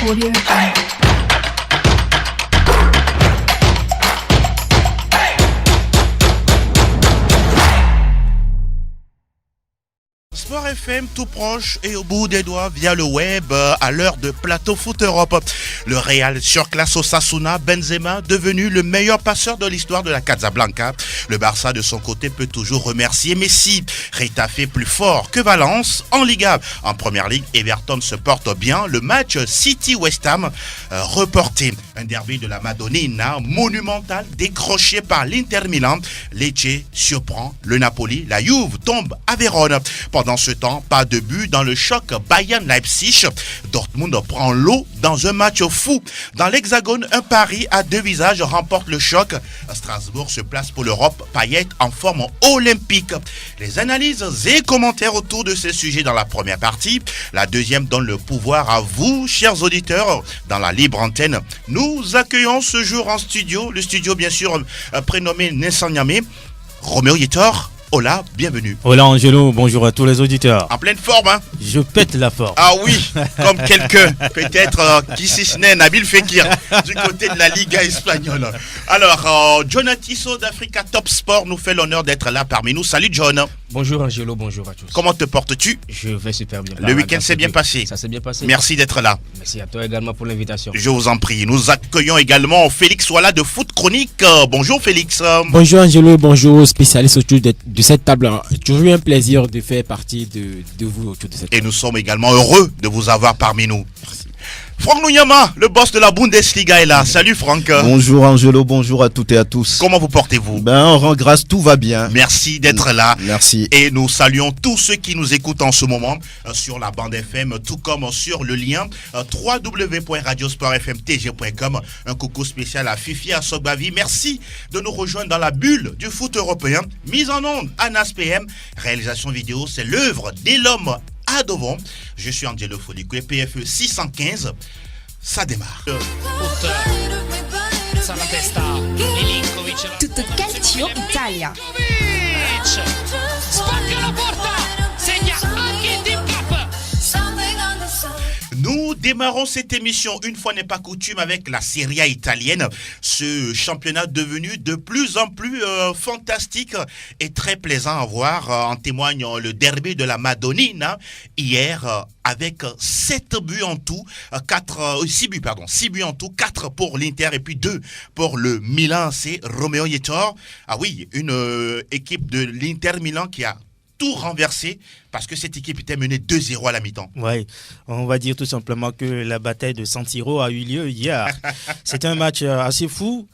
Audio Jungle. Sport FM tout proche et au bout des doigts via le web à l'heure de Plateau Foot Europe. Le Real surclasse Osasuna, Benzema devenu le meilleur passeur de l'histoire de la Casablanca. Le Barça de son côté peut toujours remercier Messi. Retafe plus fort que Valence en Liga. En Première Ligue, Everton se porte bien. Le match City-West Ham reporté. Un derby de la Madonnina monumental décroché par l'Inter Milan. Lecce surprend le Napoli. La Juve tombe à Vérone. Pendant ce temps, pas de but dans le choc Bayern-Leipzig. Dortmund prend l'eau dans un match fou. Dans l'Hexagone, un pari à deux visages remporte le choc. Strasbourg se place pour l'Europe. Payet en forme olympique. Les analyses et commentaires autour de ces sujets dans la première partie. La deuxième donne le pouvoir à vous, chers auditeurs, dans la libre antenne. Nous accueillons ce jour en studio, le studio bien sûr prénommé Nessan Niamey, Roméo Yetor. Hola, bienvenue. Hola Angelo, bonjour à tous les auditeurs. En pleine forme, hein? Je pète la forme. Ah oui, comme quelqu'un, peut-être qui si ce n'est Nabil Fekir, du côté de la Liga espagnole. Alors, John Atisso d'Africa Top Sport nous fait l'honneur d'être là parmi nous. Salut John. Bonjour Angelo, bonjour à tous. Comment te portes-tu? Je vais super bien. Le week-end s'est bien passé. Ça s'est bien passé. Merci d'être là. Merci à toi également pour l'invitation. Je vous en prie. Nous accueillons également Félix Ouala de Foot Chronique. Bonjour Félix. Bonjour Angelo, bonjour spécialiste autour de cette table. Toujours un plaisir de faire partie de vous autour de cette table. Et nous sommes également heureux de vous avoir parmi nous. Merci. Franck Nouyama, le boss de la Bundesliga est là. Salut Franck. Bonjour Angelo, bonjour à toutes et à tous. Comment vous portez-vous? On rend grâce, tout va bien. Merci d'être là. Merci. Et nous saluons tous ceux qui nous écoutent en ce moment sur la bande FM, tout comme sur le lien www.radiosportfmtg.com. Un coucou spécial à Fifi, à Sogbavi. Merci de nous rejoindre dans la bulle du foot européen. Mise en onde, Anas PM. Réalisation vidéo, c'est l'œuvre d'Elom Adovon. Je suis Angelo Folico et PFE 615. Ça démarre. Tutto calcio Italia. Nous démarrons cette émission, une fois n'est pas coutume, avec la Serie A italienne. Ce championnat devenu de plus en plus fantastique et très plaisant à voir. En témoigne le derby de la Madonnina hier avec 7 buts en tout, 6 buts en tout, 4 pour l'Inter et puis 2 pour le Milan. C'est Roméo Yetor. Ah oui, une équipe de l'Inter Milan qui a tout renversé parce que cette équipe était menée 2-0 à la mi-temps. Oui, on va dire tout simplement que la bataille de San Siro a eu lieu hier. C'était un match assez fou.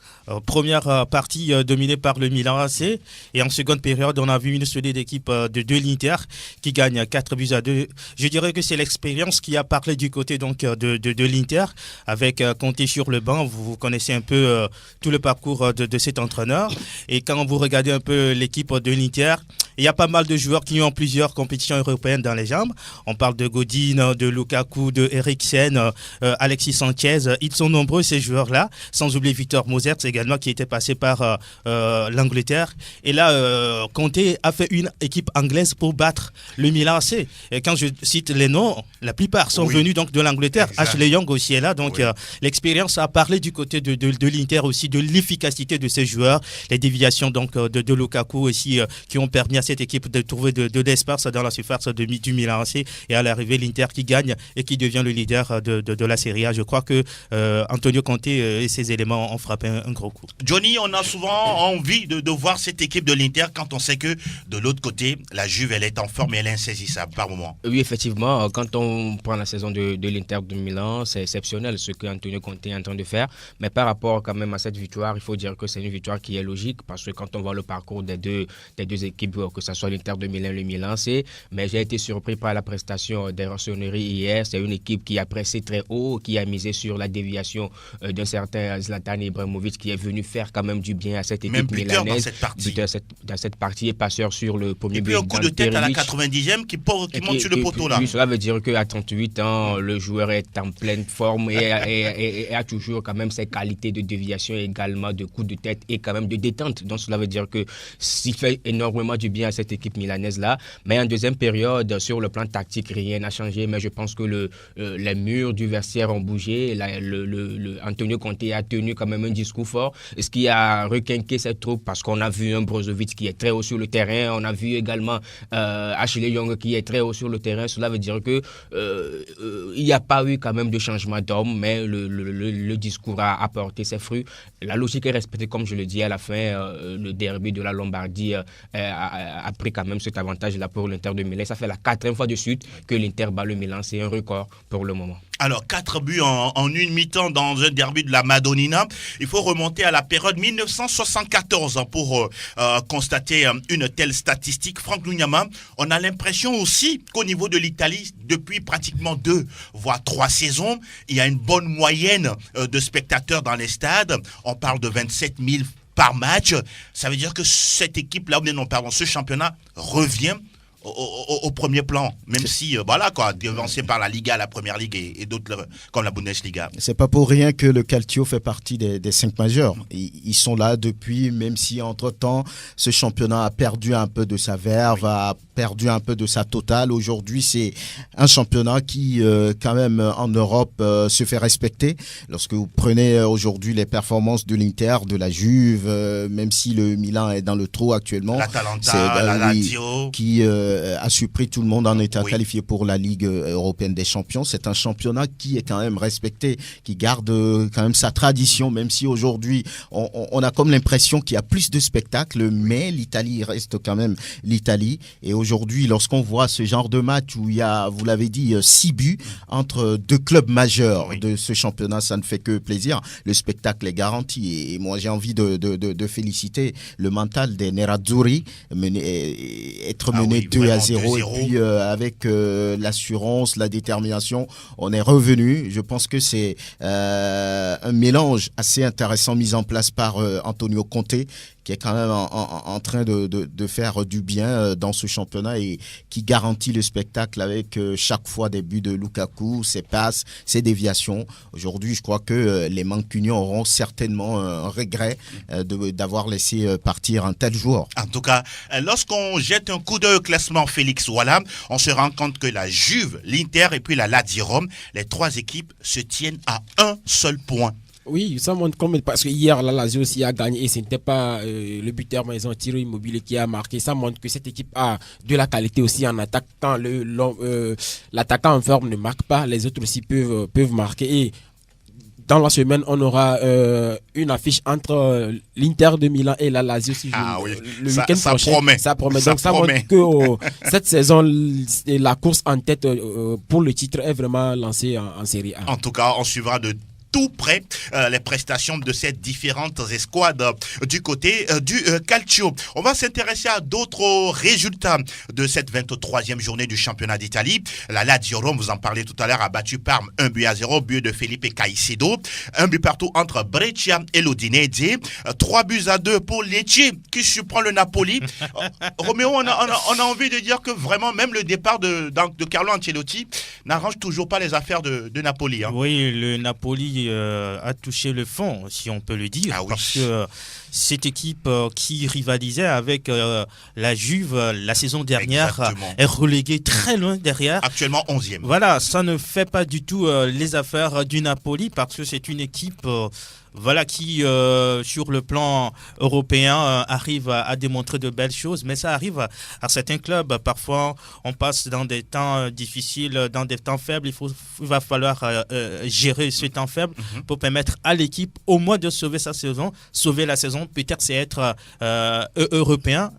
Première partie dominée par le Milan AC et en seconde période, on a vu une solide équipe de l'Inter qui gagne 4-2. Je dirais que c'est l'expérience qui a parlé du côté donc de l'Inter avec Conte sur le banc. Vous connaissez un peu tout le parcours de cet entraîneur et quand vous regardez un peu l'équipe de l'Inter, il y a pas mal de joueurs qui ont plusieurs compétitions européennes dans les jambes. On parle de Godin, de Lukaku, de Eriksen, Alexis Sanchez. Ils sont nombreux ces joueurs-là, sans oublier Victor Mosert également qui était passé par l'Angleterre. Et là, Conte a fait une équipe anglaise pour battre le Milan AC. Et quand je cite les noms, la plupart sont venus donc de l'Angleterre. Exact. Ashley Young aussi est là. Donc l'expérience a parlé du côté de l'Inter aussi, de l'efficacité de ces joueurs, les déviations donc de Lukaku aussi qui ont permis à cette équipe de trouver de l'espace dans la surface du Milan AC et à l'arrivée l'Inter qui gagne et qui devient le leader de la Serie A. Je crois que Antonio Conte et ses éléments ont frappé un gros coup. Johnny, on a souvent envie de voir cette équipe de l'Inter quand on sait que de l'autre côté, la Juve elle est en forme et elle est insaisissable par moment. Oui, effectivement, quand on prend la saison de l'Inter de Milan, c'est exceptionnel ce que Antonio Conte est en train de faire. Mais par rapport quand même à cette victoire, il faut dire que c'est une victoire qui est logique parce que quand on voit le parcours des deux équipes, que ce soit l'Inter de Milan et le Milan AC, mais j'ai été surpris par la prestation des Rossoneri hier. C'est une équipe qui a pressé très haut, qui a misé sur la déviation d'un certain Zlatan Ibrahimovic qui est venu faire quand même du bien à cette équipe milanaise. Dans cette partie et passeur sur le premier but. Et puis un coup de tête à la 90e qui monte sur le poteau là. Oui, cela veut dire qu'à 38 ans, le joueur est en pleine forme et a toujours quand même ses qualités de déviation également, de coup de tête et quand même de détente. Donc cela veut dire que s'il fait énormément du bien bien à cette équipe milanaise-là. Mais en deuxième période, sur le plan tactique, rien n'a changé. Mais je pense que les murs du vestiaire ont bougé. Antonio Conte a tenu quand même un discours fort, ce qui a requinqué cette troupe parce qu'on a vu un Brozovic qui est très haut sur le terrain. On a vu également Ashley Young qui est très haut sur le terrain. Cela veut dire que il n'y a pas eu quand même de changement d'homme, mais le discours a apporté ses fruits. La logique est respectée, comme je le dis à la fin. Le derby de la Lombardie a pris quand même cet avantage-là pour l'Inter de Milan. Ça fait la 4e fois de suite que l'Inter bat le Milan. C'est un record pour le moment. Alors, 4 buts en une mi-temps dans un derby de la Madonnina. Il faut remonter à la période 1974 pour constater une telle statistique. Franck Lugnaman, on a l'impression aussi qu'au niveau de l'Italie, depuis pratiquement 2 voire 3 saisons, il y a une bonne moyenne de spectateurs dans les stades. On parle de 27 000 par match. Ça veut dire que cette équipe-là, ce championnat revient au premier plan, même si, devancé par la Liga, la Première Ligue et d'autres comme la Bundesliga. C'est pas pour rien que le Calcio fait partie des 5 majeurs. Ils sont là depuis, même si entre-temps, ce championnat a perdu un peu de sa verve, a perdu un peu de sa totale. Aujourd'hui, c'est un championnat qui, quand même, en Europe, se fait respecter. Lorsque vous prenez aujourd'hui les performances de l'Inter, de la Juve, même si le Milan est dans le trou actuellement, l'Atalanta, la Lazio, qui a surpris tout le monde en étant qualifié pour la Ligue européenne des champions. C'est un championnat qui est quand même respecté, qui garde quand même sa tradition, même si aujourd'hui on a comme l'impression qu'il y a plus de spectacles, mais l'Italie reste quand même l'Italie. Et aujourd'hui, lorsqu'on voit ce genre de match où il y a, vous l'avez dit, 6 buts entre 2 clubs majeurs de ce championnat, ça ne fait que plaisir. Le spectacle est garanti. Et moi, j'ai envie de féliciter le mental des Nerazzurri, être mené 2-0. Et puis avec l'assurance, la détermination, on est revenu. Je pense que c'est un mélange assez intéressant mis en place par Antonio Conte, qui est quand même en train de faire du bien dans ce championnat et qui garantit le spectacle avec chaque fois des buts de Lukaku, ses passes, ses déviations. Aujourd'hui, je crois que les Mancuniens auront certainement un regret d'avoir laissé partir un tel joueur. En tout cas, lorsqu'on jette un coup d'œil au classement Félix Ouala, on se rend compte que la Juve, l'Inter et puis la Lazio Rome, les 3 équipes se tiennent à un seul point. Oui, ça montre comme parce que hier la Lazio aussi a gagné et ce n'était pas le buteur, mais ils ont tiré Immobile qui a marqué. Ça montre que cette équipe a de la qualité aussi en attaque. Quand l'attaquant en forme ne marque pas, les autres aussi peuvent marquer. Et dans la semaine, on aura une affiche entre l'Inter de Milan et la Lazio. Le week-end prochain, ça promet. Donc ça montre que cette saison, la course en tête pour le titre est vraiment lancée en Série A. En tout cas, on suivra de tout près les prestations de ces différentes escouades du côté du Calcio. On va s'intéresser à d'autres résultats de cette 23e journée du championnat d'Italie. La Lazio Rome, vous en parlez tout à l'heure, a battu Parme 1-0, but de Felipe Caicedo. Un but partout entre Brescia et l'Udinese. 3-2 pour Lecce qui surprend le Napoli. Roméo, on a envie de dire que vraiment, même le départ de Carlo Ancelotti n'arrange toujours pas les affaires de Napoli. Oui, le Napoli a touché le fond, si on peut le dire, parce que cette équipe qui rivalisait avec la Juve la saison dernière est reléguée très loin derrière. Actuellement 11e. Voilà, ça ne fait pas du tout les affaires du Napoli parce que c'est une équipe qui, sur le plan européen, arrive à démontrer de belles choses. Mais ça arrive à certains clubs. Parfois, on passe dans des temps difficiles, dans des temps faibles. Il va falloir gérer ce temps faible pour permettre à l'équipe au moins de sauver sa saison. Sauver la saison, peut-être c'est être européen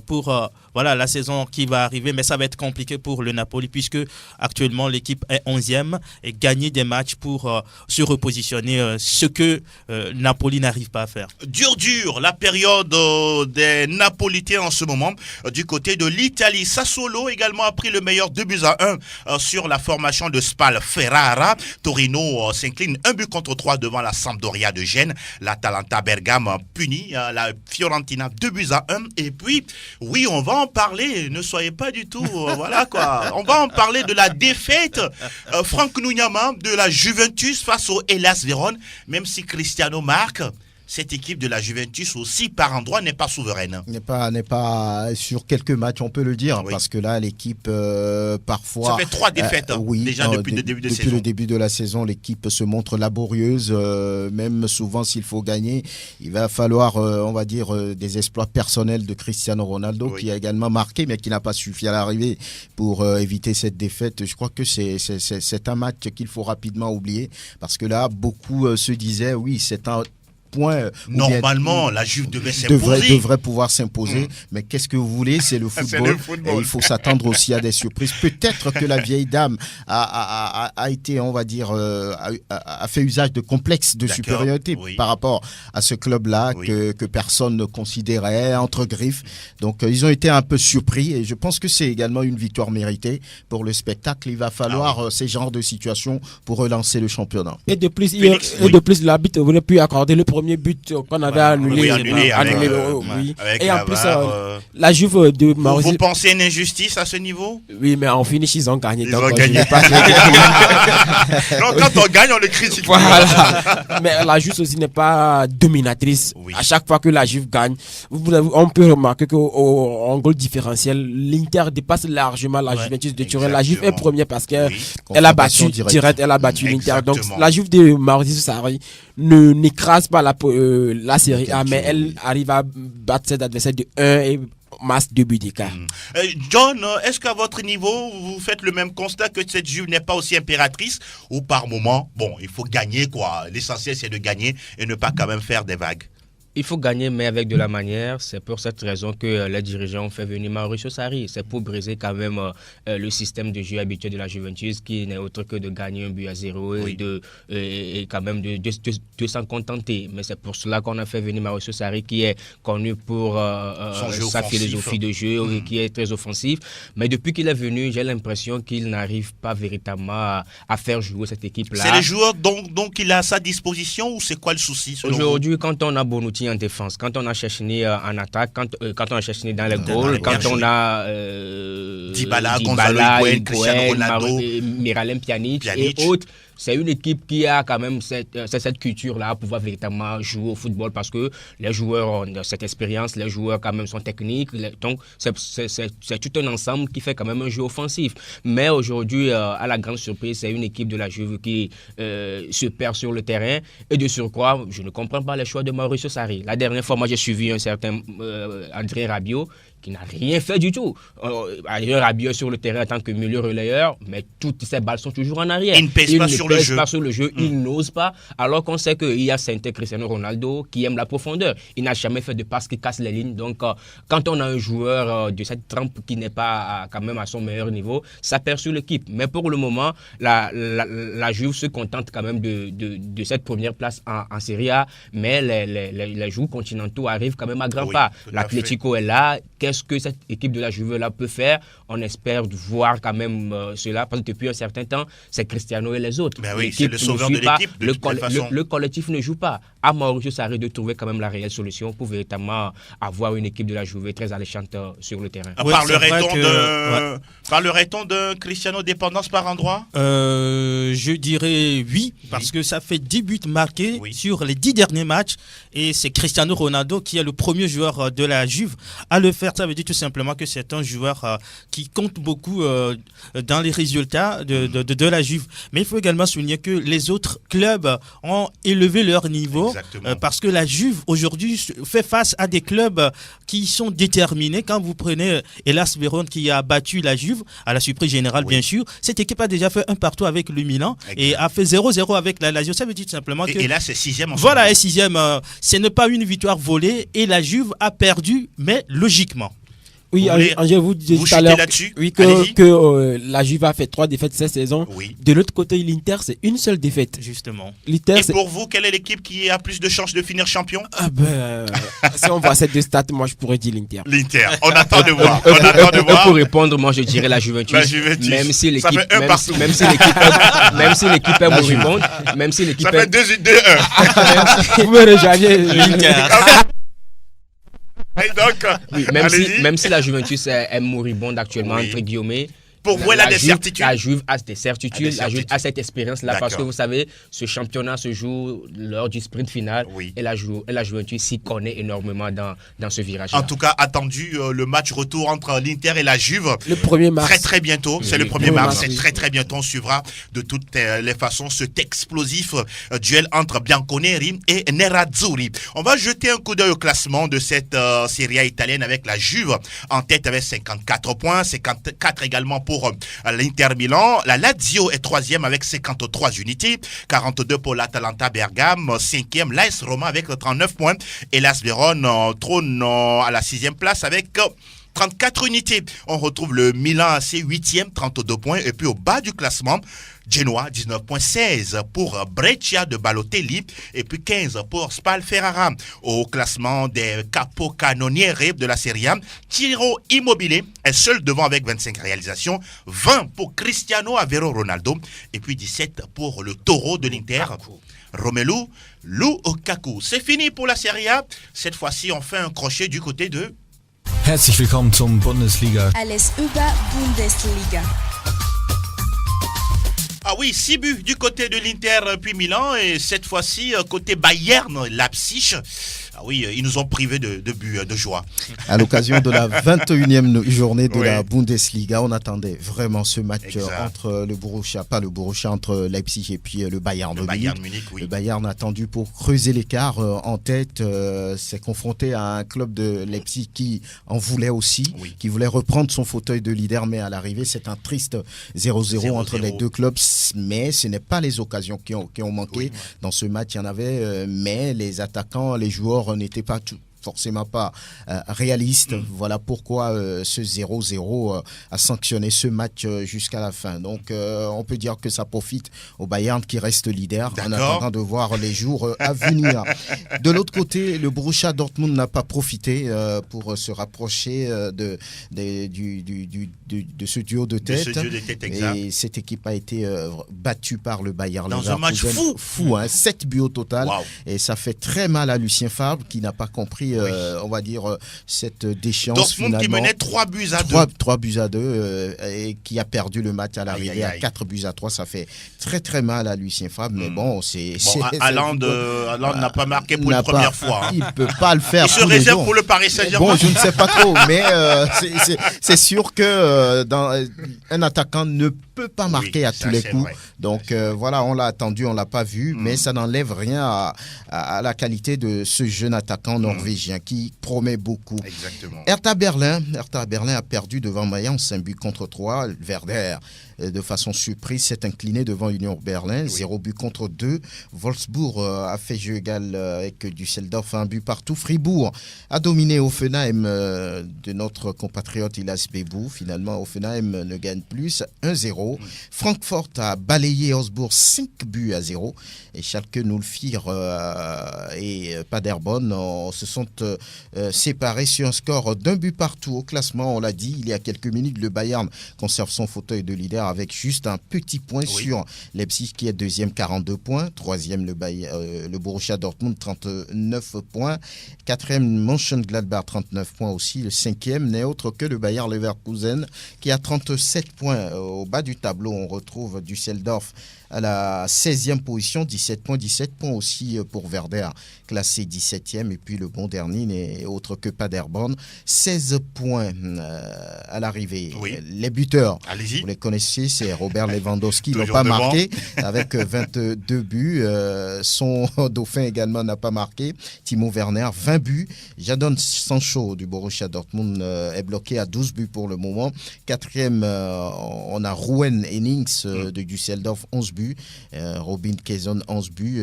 pour la saison qui va arriver. Mais ça va être compliqué pour le Napoli puisque actuellement l'équipe est 11e et gagner des matchs pour se repositionner, ce que Napoli n'arrive pas à faire. Dur, la période des Napolitains en ce moment. Du côté de l'Italie, Sassuolo également a pris le meilleur 2-1 sur la formation de Spal Ferrara. Torino s'incline 1-3 devant la Sampdoria de Gênes. L'Atalanta Bergame punit la Fiorentina 2-1. Et puis, oui, on va en parler. Ne soyez pas du tout, On va en parler de la défaite Franck Lugnaman de la Juventus face au Hellas Vérone. Même si Cristiano marque, cette équipe de la Juventus aussi par endroit n'est pas souveraine. N'est pas sur quelques matchs, on peut le dire, parce que là, l'équipe, parfois... Ça fait 3 défaites, déjà depuis le début de saison. Depuis le début de la saison, l'équipe se montre laborieuse, même souvent s'il faut gagner. Il va falloir, on va dire, des exploits personnels de Cristiano Ronaldo, qui a également marqué, mais qui n'a pas suffi à l'arrivée pour éviter cette défaite. Je crois que c'est un match qu'il faut rapidement oublier, parce que là, beaucoup se disaient, oui, c'est un point. Normalement, la Juve devait s'imposer. Devrait pouvoir s'imposer. Mais qu'est-ce que vous voulez? C'est le football. Et il faut s'attendre aussi à des surprises. Peut-être que la vieille dame a été, on va dire, a fait usage de complexes de supériorité par rapport à ce club-là que personne ne considérait entre griffes. Donc, ils ont été un peu surpris. Et je pense que c'est également une victoire méritée pour le spectacle. Il va falloir ces genres de situations pour relancer le championnat. Et de plus, l'arbitre aurait pu accorder le premier but qu'on avait annulé. Et en plus, la Juve de Mauricio... Vous pensez une injustice à ce niveau? Oui, mais en finish, ils ont gagné. Ils ont gagné. Non, quand on gagne, on le critique. Voilà. Mais la Juve aussi n'est pas dominatrice. À chaque fois que la Juve gagne, on peut remarquer qu'en goal différentiel, l'Inter dépasse largement la Juventus de Turin. La Juve est première parce qu'elle a battu direct, elle a battu l'Inter. Donc la Juve de Mauricio Sarri n'écrase pas la Série A, mais elle arrive à battre cet adversaire de 1 et masse 2 buts d'écart. John, est-ce qu'à votre niveau, vous faites le même constat que cette Juve n'est pas aussi impératrice, ou par moment, bon, il faut gagner quoi, l'essentiel c'est de gagner et ne pas quand même faire des vagues? Il faut gagner, mais avec de la manière. C'est pour cette raison que les dirigeants ont fait venir Mauricio Sarri. C'est pour briser quand même le système de jeu habituel de la Juventus, qui n'est autre que de gagner 1-0 et quand même de s'en contenter. Mais c'est pour cela qu'on a fait venir Mauricio Sarri, qui est connu pour sa philosophie de jeu, qui est très offensif. Mais depuis qu'il est venu, j'ai l'impression qu'il n'arrive pas véritablement à faire jouer cette équipe-là. C'est les joueurs donc il a à sa disposition, ou c'est quoi le souci aujourd'hui, quand on a Bonucci en défense, quand on a Chechny en attaque, quand on a Chechny dans les goals, quand on a Dybala, Gonzalo Higuaín, Cristiano Ronaldo, Miralem Pjanic et autres, c'est une équipe qui a quand même cette culture-là à pouvoir véritablement jouer au football, parce que les joueurs ont cette expérience, les joueurs quand même sont techniques, donc c'est tout un ensemble qui fait quand même un jeu offensif. Mais aujourd'hui, à la grande surprise, c'est une équipe de la Juve qui se perd sur le terrain, et de surcroît, je ne comprends pas les choix de Mauricio Sarri. La dernière fois, moi j'ai suivi un certain André Rabiot, qui n'a rien fait du tout. Adrien Rabiot sur le terrain en tant que milieu relayeur, mais toutes ses balles sont toujours en arrière. Il ne pèse pas sur le jeu. Il n'ose pas, alors qu'on sait qu'il y a Saint Cristiano Ronaldo qui aime la profondeur. Il n'a jamais fait de passe qui casse les lignes. Donc, quand on a un joueur de cette trempe qui n'est pas quand même à son meilleur niveau, ça perd sur l'équipe. Mais pour le moment, la Juve se contente quand même de cette première place en Serie A, mais les joueurs continentaux arrivent quand même à grands pas. L'Atlético est là. Qu'est-ce que cette équipe de la Juve là peut faire? On espère voir quand même cela, parce que depuis un certain temps, c'est Cristiano et les autres. Ben oui, c'est le sauveur de l'équipe. Le collectif ne joue pas. À Mauricio Sarri de trouver quand même la réelle solution pour véritablement avoir une équipe de la Juve très alléchante sur le terrain. Parlerait-on de Cristiano dépendance par endroit? Je dirais oui, parce que ça fait 10 buts marqués sur les 10 derniers matchs, et c'est Cristiano Ronaldo qui est le premier joueur de la Juve à le faire. Ça veut dire tout simplement que c'est un joueur qui compte beaucoup dans les résultats de la Juve. Mais il faut également souligner que les autres clubs ont élevé leur niveau, parce que la Juve aujourd'hui fait face à des clubs qui sont déterminés. Quand vous prenez Hellas Vérone qui a battu la Juve à la surprise générale, bien sûr, cette équipe a déjà fait 1-1 avec le Milan et a fait 0-0 avec la Lazio. Ça veut dire tout simplement que... Et là, c'est 6e. Voilà, et 6e. Ce n'est pas une victoire volée, et la Juve a perdu, mais logiquement. Oui, Angèle, vous disiez tout à l'heure que la Juve a fait 3 défaites cette saison. Oui. De l'autre côté, l'Inter, c'est une seule défaite. Justement. Et pour vous, quelle est l'équipe qui a plus de chances de finir champion? Si on voit ces deux stats, moi je pourrais dire l'Inter. L'Inter, on attend de voir. Pour répondre, moi je dirais la Juventus. Même si l'équipe est moribonde, même si l'équipe ça fait 2-1. Vous me rejoignez l'Inter. Donc, même si la Juventus est moribonde actuellement, entre guillemets, Pour vous, elle a des certitudes. La Juve a des certitudes, la Juve a cette expérience-là, parce que D'accord. vous savez, ce championnat se joue lors du sprint final, Oui. et la Juventus s'y connaît énormément dans ce virage-là. En tout cas, attendu le match retour entre l'Inter et la Juve. Le 1er mars. Très très bientôt, c'est le 1er Oui, mars, oui. c'est très très bientôt, on suivra de toutes les façons cet explosif duel entre Bianconeri et Nerazzurri. On va jeter un coup d'œil au classement de cette Serie A italienne avec la Juve en tête avec 54 points, 54 également pour l'Inter Milan. La Lazio est 3e avec 53 unités, 42 pour l'Atalanta Bergame, 5e l'AS Roma avec 39 points et l'AS Vérone trône à la 6e place avec 34 unités. On retrouve le Milan AC 8e, 32 points. Et puis au bas du classement, Genoa 19,16 pour Brescia de Balotelli. Et puis 15 pour Spal Ferrara. Au classement des capocannonieri de la Serie A, Ciro Immobile est seul devant avec 25 réalisations. 20 pour Cristiano Avero Ronaldo. Et puis 17 pour le Taureau de l'Inter, Romelu Lukaku. C'est fini pour la Serie A. Cette fois-ci, on fait un crochet du côté de... Herzlich willkommen zum Bundesliga. Alles über Bundesliga. Ah oui, 6 buts du côté de l'Inter puis Milan et cette fois-ci côté Bayern, Leipzig. Ah oui, ils nous ont privés de buts de joie. À l'occasion de la 21e journée de Oui. la Bundesliga, on attendait vraiment ce match Exact. entre le Borussia, pas le Borussia, entre Leipzig et puis le Bayern Le de Bayern Munich. Munich, oui. Le Bayern attendu pour creuser l'écart en tête, s'est confronté à un club de Leipzig qui en voulait aussi, Oui. qui voulait reprendre son fauteuil de leader, mais à l'arrivée, c'est un triste 0-0 entre les deux clubs. Mais ce n'est pas les occasions qui ont manqué. Oui. Dans ce match, il y en avait, mais les attaquants, les joueurs n'étaient pas forcément pas réalistes. Voilà pourquoi ce 0-0 a sanctionné ce match jusqu'à la fin. Donc on peut dire que ça profite au Bayern qui reste leader en D'accord. attendant de voir les jours à venir. De l'autre côté, le Borussia Dortmund n'a pas profité pour se rapprocher de ce duo de De tête. ce duo de tête, exact. Et cette équipe a été battue par le Bayern Dans un match Leverkusen. fou. Hein, 7 buts au total. Waouh. Et ça fait très mal à Lucien Favre qui n'a pas compris, on va dire, cette déchéance. Dortmund qui finalement. menait 3 buts à 2. 3 buts à 2 et qui a perdu le match à l'arrivée Aïe, aïe, à aïe. 4 buts à 3. Ça fait très très mal à Lucien Favre. Mais bon, c'est. Bon, Haaland n'a pas marqué pour n'a la première pas- fois. Hein. Il ne peut pas le faire. Il se tous les réserve jours. pour le Paris Saint-Germain. Bon, je ne sais pas trop, mais c'est sûr que un attaquant ne peut pas marquer Oui, à ça, tous les c'est coups. vrai. Donc voilà, on l'a attendu, on l'a pas vu, mais ça n'enlève rien à la qualité de ce jeune attaquant norvégien qui promet beaucoup. Exactement. Hertha Berlin a perdu devant Mayence, 1 but contre 3. Werder, de façon surprise, s'est incliné devant Union Berlin, 0 but contre 2. Wolfsburg a fait jeu égal avec Düsseldorf, 1 but partout. Fribourg a dominé Hoffenheim de notre compatriote Ilas Bebou. Finalement, Hoffenheim ne gagne plus, 1-0. Francfort a balayé Augsbourg, 5 buts à 0. Et Schalke, Nulfir et Paderborn se sont séparés sur un score d'un but partout. Au classement, on l'a dit, il y a quelques minutes, le Bayern conserve son fauteuil de leader avec juste un petit point sur Leipzig qui est deuxième, 42 points. Troisième, le Borussia Dortmund, 39 points. Quatrième, Mönchengladbach, 39 points aussi. Le cinquième n'est autre que le Bayer Leverkusen qui a 37 points. Au bas du tableau, on retrouve Düsseldorf à la 16e position, 17 points aussi pour Werder, classé 17e. Et puis le bon dernier n'est autre que Paderborn, 16 points à l'arrivée. Oui. Les buteurs, Allez-y. vous les connaissez, c'est Robert Lewandowski, il n'a Toujours pas devant. marqué avec 22 buts. Son dauphin également n'a pas marqué. Timo Werner, 20 buts. Jadon Sancho du Borussia Dortmund est bloqué à 12 buts pour le moment. Quatrième, on a Ruben Hennings de Düsseldorf, 11 buts. Robin Quaison, 11 buts.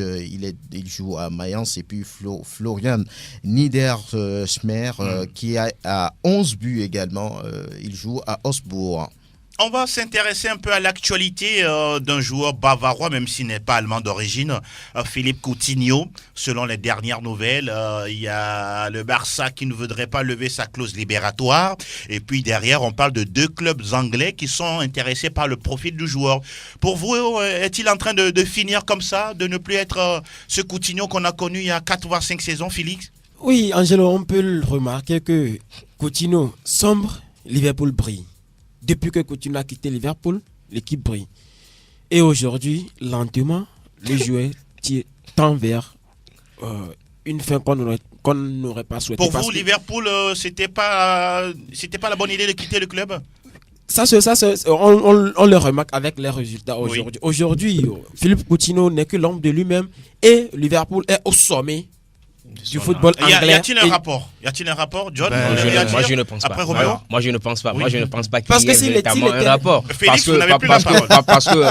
Il joue à Mayence. Et puis Florian Niederschmer qui a 11 buts également. Il joue à Augsbourg. On va s'intéresser un peu à l'actualité d'un joueur bavarois, même s'il n'est pas allemand d'origine, Philippe Coutinho. Selon les dernières nouvelles, il y a le Barça qui ne voudrait pas lever sa clause libératoire. Et puis derrière, on parle de 2 clubs anglais qui sont intéressés par le profil du joueur. Pour vous, est-il en train de finir comme ça, de ne plus être ce Coutinho qu'on a connu il y a 4 voire 5 saisons, Félix? Oui, Angelo, on peut le remarquer que Coutinho sombre, Liverpool brille. depuis que Coutinho a quitté Liverpool, l'équipe brille. Et aujourd'hui, lentement, les joueurs tendent vers une fin qu'on n'aurait pas souhaité. Pour vous, Liverpool, c'était pas la bonne idée de quitter le club? Ça, on le remarque avec les résultats aujourd'hui. Oui. Aujourd'hui, Philippe Coutinho n'est que l'homme de lui-même et Liverpool est au sommet du football anglais. Y a-t-il un rapport, John? Moi, je ne pense pas. Après Roméo? Moi, je ne pense pas. Oui. Moi, je ne pense pas qu'il Parce y que ait s'il véritablement était- un rapport. Félix, vous n'avez plus la parole.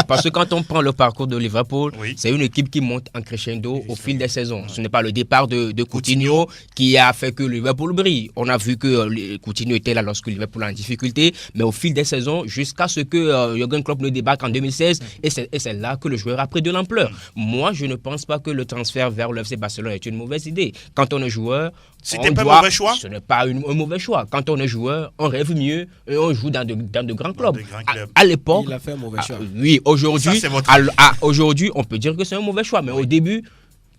Parce que quand on prend le parcours de Liverpool, Oui. c'est une équipe qui monte en crescendo au fil des saisons. Ce n'est pas le départ de Coutinho qui a fait que Liverpool brille. On a vu que Coutinho était là lorsque Liverpool est en difficulté, mais au fil des saisons, jusqu'à ce que Jürgen Klopp ne débarque en 2016, et c'est là que le joueur a pris de l'ampleur. Moi, je ne pense pas que le transfert vers le FC Barcelone est une mauvaise idée. Quand on est joueur, C'était pas un mauvais choix? Ce n'est pas un mauvais choix. Quand on est joueur, on rêve mieux et on joue dans de grands clubs. de grands clubs. À l'époque, Il a fait un mauvais choix. oui, aujourd'hui, Ça, c'est votre aujourd'hui, on peut dire que c'est un mauvais choix. Mais au début,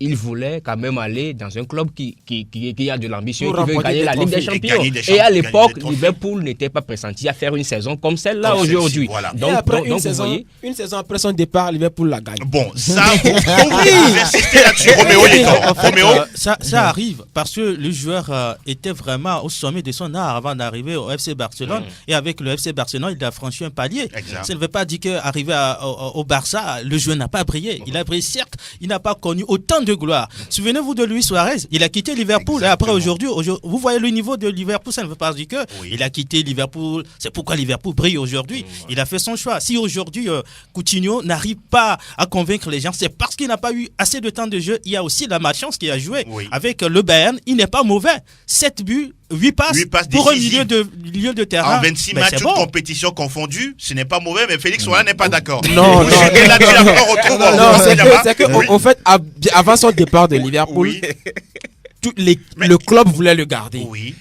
il voulait quand même aller dans un club qui a de l'ambition, Pour qui veut remporter gagner la des Ligue des trophées. Champions. Gagner des Et à champions, gagner l'époque, des trophées. Liverpool n'était pas pressenti à faire une saison comme celle-là Comme celle-ci, aujourd'hui. voilà. Et après Donc, une vous voyez, saison après son départ, Liverpool la gagne. Bon, ça, vous insistez là-dessus. Roméo, il est temps. En fait, Roméo, ça arrive parce que le joueur était vraiment au sommet de son art avant d'arriver au FC Barcelone. Et avec le FC Barcelone, il a franchi un palier. Exact. Ça ne veut pas dire qu'arrivé au Barça, le joueur n'a pas brillé. Il a brillé, certes, il n'a pas connu autant de gloire. Souvenez-vous de Luis Suarez, il a quitté Liverpool. Et après, aujourd'hui, vous voyez le niveau de Liverpool, ça ne veut pas dire que il a quitté Liverpool. C'est pourquoi Liverpool brille aujourd'hui. Il a fait son choix. Si aujourd'hui, Coutinho n'arrive pas à convaincre les gens, c'est parce qu'il n'a pas eu assez de temps de jeu. Il y a aussi la malchance qui a joué. Oui. Avec le Bayern, il n'est pas mauvais. 7 buts, 8 passes, 8 passes pour un décisives. milieu de terrain. en 26 Ben, matchs, c'est toutes bon. compétitions confondues, ce n'est pas mauvais, mais Félix Ouala n'est pas d'accord. Non, Et là-dessus, après, on retrouve Non, c'est que, Oui. au fait, avant son départ de Liverpool, Oui. le club voulait le garder. Oui.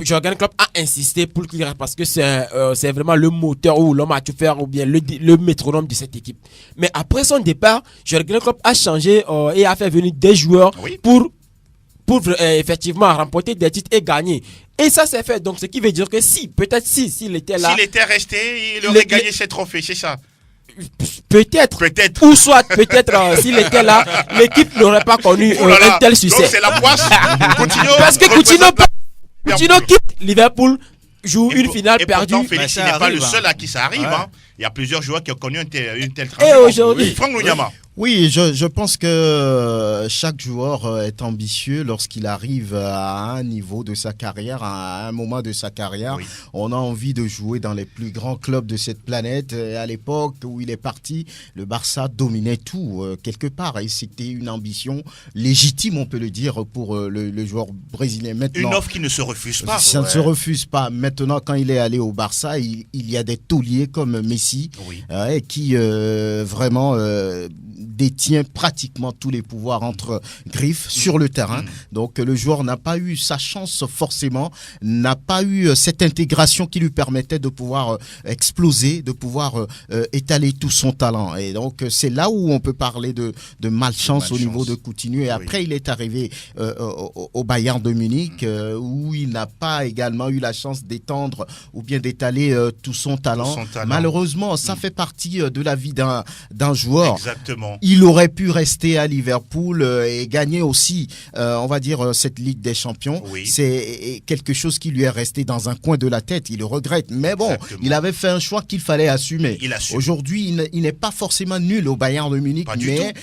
Jürgen Klopp a insisté pour qu'il reste parce que c'est vraiment le moteur ou l'homme à tout faire ou bien le métronome de cette équipe. Mais après son départ, Jürgen Klopp a changé et a fait venir des joueurs Oui. pour effectivement remporter des titres et gagner. Et ça s'est fait. Donc ce qui veut dire que peut-être s'il était là, S'il était resté, il aurait gagné ses trophées, c'est ça. peut-être. Peut-être. Ou soit peut-être s'il était là, l'équipe n'aurait pas connu Oh là là. un tel Donc succès. c'est la poisse. Coutinho Parce que Coutinho représente quitte Liverpool, joue Et une pour- finale et perdue. pourtant, Félix, Ben, il ça n'est pas le arrive, seul à qui ça arrive. Ouais. Hein. Il y a plusieurs joueurs qui ont connu une telle Et transition. aujourd'hui, Franck Luyama. Oui, je pense que chaque joueur est ambitieux lorsqu'il arrive à un niveau de sa carrière, à un moment de sa carrière. Oui. On a envie de jouer dans les plus grands clubs de cette planète. Et à l'époque où il est parti, le Barça dominait tout quelque part. Et c'était une ambition légitime, on peut le dire, pour le joueur brésilien. Maintenant, Une offre qui ne se refuse pas. ça ne se refuse pas. Maintenant, quand il est allé au Barça, il y a des tauliers comme Messi Oui. qui vraiment détient pratiquement tous les pouvoirs entre griffes sur le terrain. Donc le joueur n'a pas eu sa chance forcément, n'a pas eu cette intégration qui lui permettait de pouvoir exploser, de pouvoir étaler tout son talent. Et donc c'est là où on peut parler de malchance au niveau de Coutinho. Et après il est arrivé au Bayern de Munich où il n'a pas également eu la chance d'étendre ou bien d'étaler tout son talent. Malheureusement, ça fait partie de la vie d'un joueur. Exactement. Il aurait pu rester à Liverpool et gagner aussi, on va dire, cette Ligue des Champions. Oui. C'est quelque chose qui lui est resté dans un coin de la tête. Il le regrette. Mais bon, Exactement. il avait fait un choix qu'il fallait assumer. Il assume. Aujourd'hui, il n'est pas forcément nul au Bayern de Munich, Pas du mais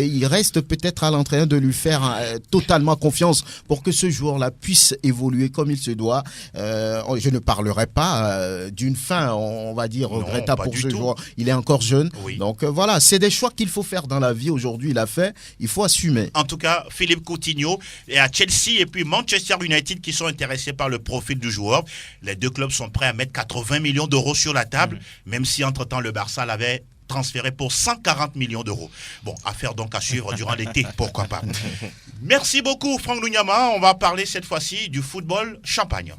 il reste peut-être à l'entraîneur de lui faire totalement confiance pour que ce joueur-là puisse évoluer comme il se doit. Je ne parlerai pas d'une fin, on va dire, Non, regrettable pas pour du ce tout. joueur. Il est encore jeune. Oui. Donc voilà, c'est des choix qu'il faut faire dans la vie. Aujourd'hui, il a fait. Il faut assumer. En tout cas, Philippe Coutinho est à Chelsea et puis Manchester United qui sont intéressés par le profil du joueur. Les deux clubs sont prêts à mettre 80 millions d'euros sur la table, même si entre-temps le Barça l'avait transféré pour 140 millions d'euros. Bon, affaire donc à suivre durant l'été, pourquoi pas. Merci beaucoup Franck Luyama. On va parler cette fois-ci du football champagne.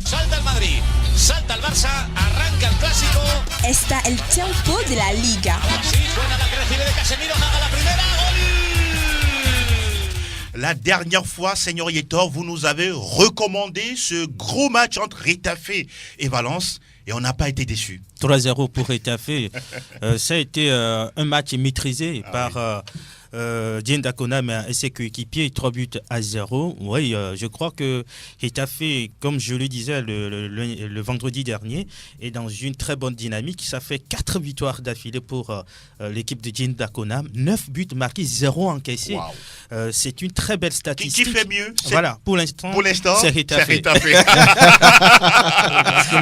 Salta el Madrid, salta el Barça, arranca el clásico. Está el tiempo de la Liga. Sí, suena la que recibe de Casemiro, haga la primera, gol. La dernière fois, Señor Yetor, vous nous avez recommandé ce gros match entre Retafe et Valence. et on n'a pas été déçus. 3-0 pour Retafe. Ça a été un match maîtrisé par Diène Dakonam et ses coéquipiers, 3-0. Oui, je crois que Retafe, comme je le disais le vendredi dernier, est dans une très bonne dynamique. Ça fait 4 victoires d'affilée pour l'équipe de Diène Dakonam. 9 buts marqués, 0 encaissés. Wow. C'est une très belle statistique. Qui fait mieux? Voilà, pour l'instant, c'est Retafe.